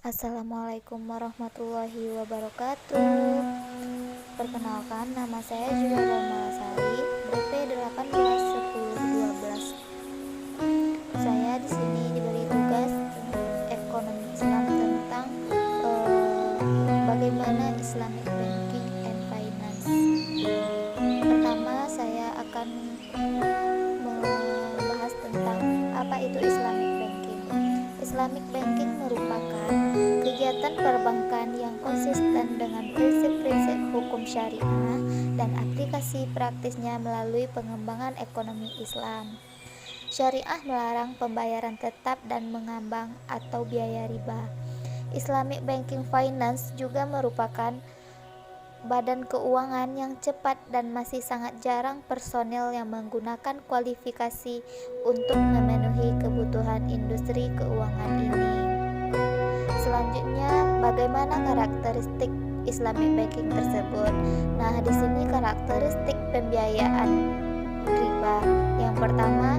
Assalamualaikum warahmatullahi wabarakatuh. Perkenalkan, nama saya Juliana Malasari, BP 181012. Saya di sini diberi tugas ekonomi Islam tentang bagaimana Islamic Banking and Finance. Pertama, saya akan membahas tentang apa itu Islamic Banking. Islamic Banking merupakan kegiatan perbankan yang konsisten dengan prinsip-prinsip hukum syariah dan aplikasi praktisnya melalui pengembangan ekonomi Islam. Syariah melarang pembayaran tetap dan mengambang atau biaya riba. Islamic Banking Finance juga merupakan badan keuangan yang cepat dan masih sangat jarang personel yang menggunakan kualifikasi untuk memenuhi kebutuhan industri keuangan ini. Selanjutnya, bagaimana karakteristik Islamic Banking tersebut? Nah, di sini karakteristik pembiayaan riba. Yang pertama,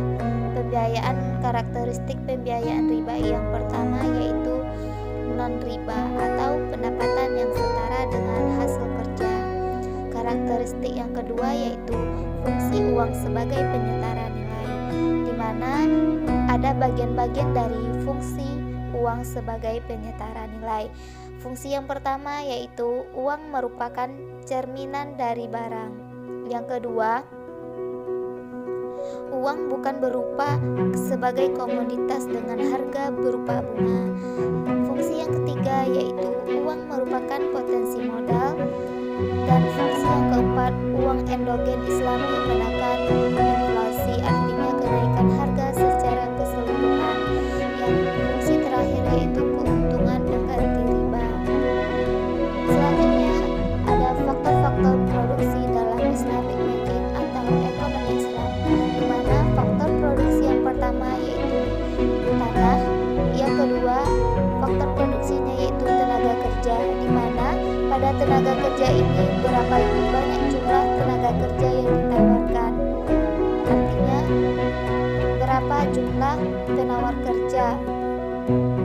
karakteristik pembiayaan riba yang pertama yaitu non-riba atau pendapatan yang setara dengan hasil kerja. Karakteristik yang kedua yaitu fungsi uang sebagai penyetara nilai, di mana ada bagian-bagian dari fungsi uang sebagai penyetara nilai. Fungsi yang pertama yaitu uang merupakan cerminan dari barang. Yang kedua, uang bukan berupa sebagai komoditas dengan harga berupa bunga. Fungsi yang ketiga yaitu uang merupakan potensi modal. Dan fungsi yang keempat, uang endogen Islami menekan inflasi, artinya kenaikan harga secara keseluruhan. Yang fungsi terakhir yaitu keuntungan pengganti riba. Selanjutnya ada faktor-faktor produksi dalam Islamic Banking atau ekonomi Islam, di mana faktor produksi yang pertama yaitu tanah, yang kedua faktor produksinya yaitu tenaga kerja, di mana pada tenaga kerja ini berapa banyak jumlah tenaga kerja yang ditawarkan, artinya berapa jumlah penawar kerja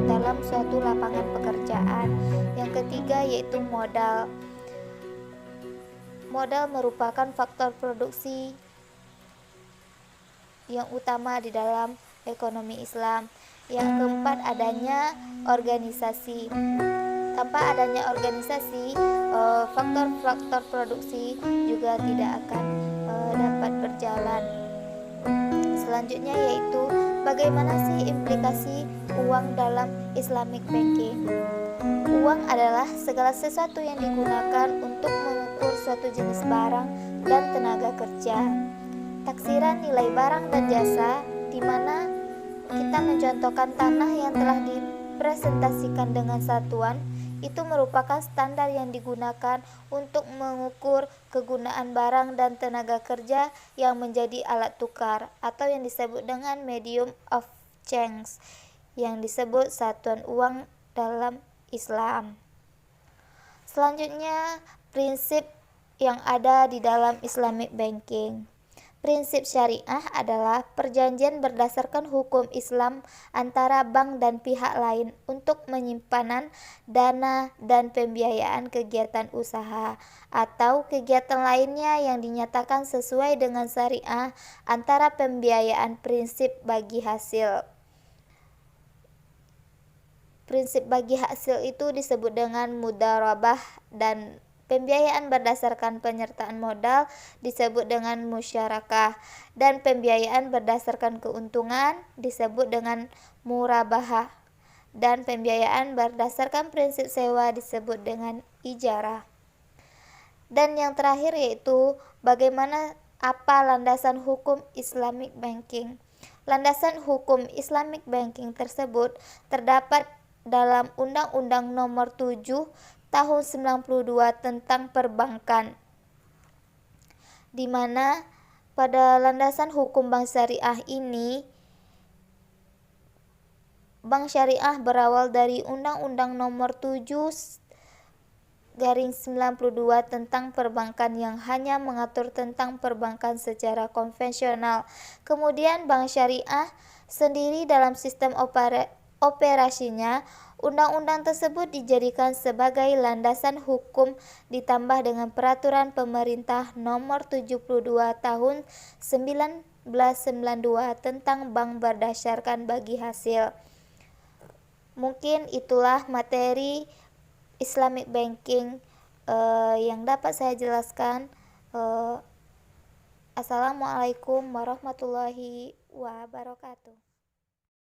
dalam suatu lapangan pekerjaan. Yang ketiga yaitu modal. Modal merupakan faktor produksi yang utama di dalam ekonomi Islam. Yang keempat, adanya organisasi. Tanpa adanya organisasi, faktor-faktor produksi juga tidak akan dapat berjalan. Selanjutnya yaitu bagaimana sih implikasi uang dalam Islamic Banking? Uang adalah segala sesuatu yang digunakan untuk mengukur suatu jenis barang dan tenaga kerja. Taksiran nilai barang dan jasa, di mana kita mencontohkan tanah yang telah dipresentasikan dengan satuan, itu merupakan standar yang digunakan untuk mengukur kegunaan barang dan tenaga kerja yang menjadi alat tukar atau yang disebut dengan medium of change, yang disebut satuan uang dalam Islam. Selanjutnya, prinsip yang ada di dalam Islamic Banking. Prinsip syariah adalah perjanjian berdasarkan hukum Islam antara bank dan pihak lain untuk penyimpanan dana dan pembiayaan kegiatan usaha atau kegiatan lainnya yang dinyatakan sesuai dengan syariah antara pembiayaan prinsip bagi hasil. Prinsip bagi hasil itu disebut dengan mudharabah dan pembiayaan berdasarkan penyertaan modal disebut dengan musyarakah, dan pembiayaan berdasarkan keuntungan disebut dengan murabahah, dan pembiayaan berdasarkan prinsip sewa disebut dengan ijarah. Dan yang terakhir yaitu bagaimana apa landasan hukum Islamic Banking. Landasan hukum Islamic Banking tersebut terdapat dalam Undang-Undang Nomor 7 Tahun 92 tentang perbankan, di mana pada landasan hukum bank syariah ini, bank syariah berawal dari Undang-Undang Nomor 7/92 tentang perbankan yang hanya mengatur tentang perbankan secara konvensional. Kemudian bank syariah sendiri dalam sistem operasinya Undang-undang tersebut dijadikan sebagai landasan hukum ditambah dengan Peraturan Pemerintah Nomor 72 Tahun 1992 tentang bank berdasarkan bagi hasil. Mungkin itulah materi Islamic Banking yang dapat saya jelaskan. Assalamualaikum warahmatullahi wabarakatuh.